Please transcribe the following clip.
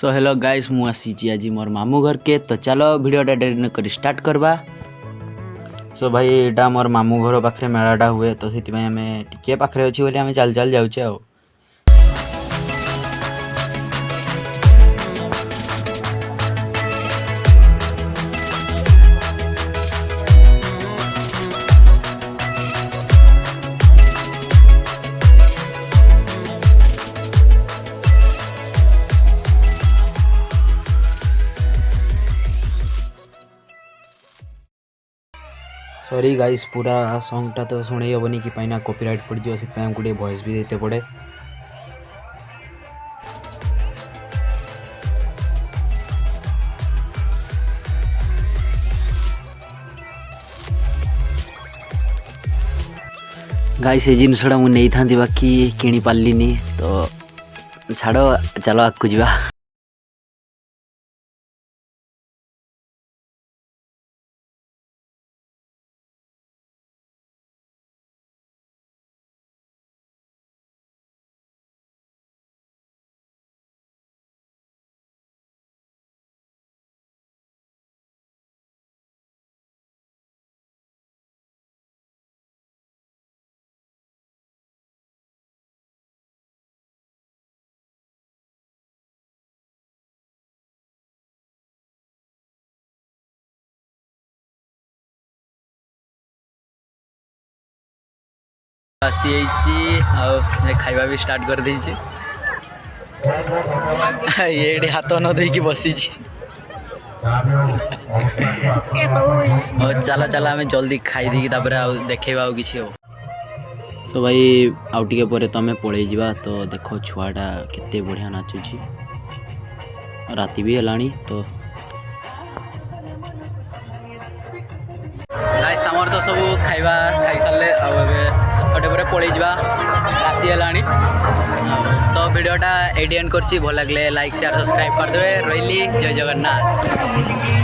So hello guys मु आसी आज मोर मामू घर के तो चलो वीडियोटा डेरी न कर स्टार्ट करवा। सो भाई एटा मोर मामू घर पाखे मेलाटा हुए तो से आम टे पाखे अच्छी बोली आम चल चल जाऊे आ। सॉरी गाइस पूरा सॉन्गटा तो शुणे हेनी कि पाइना कॉपीराइट पड़ जाए से गोटे वॉइस भी देते पड़े। गाइस ये जिनसटा मुझे नहीं था बाकी किणी पार्लिनी तो छाड़ चलो आगू जा। आसी खाइबा भी स्टार्ट कर दी ये हाथ न धोई बसी चला चला आम जल्दी खाई दी देखेबा कि सो भाई आउ टे पर तुम पलि जा तो देख छुआटा केते बढ़िया नाचुची राति भी है तो गाइस आमर तो सब खाइबा खाई सारे गोटे पर पलि जा राति है तो वीडियोटा एंड करछि भल लगे लाइक शेयर सब्सक्राइब करदे। रही जय जगन्नाथ।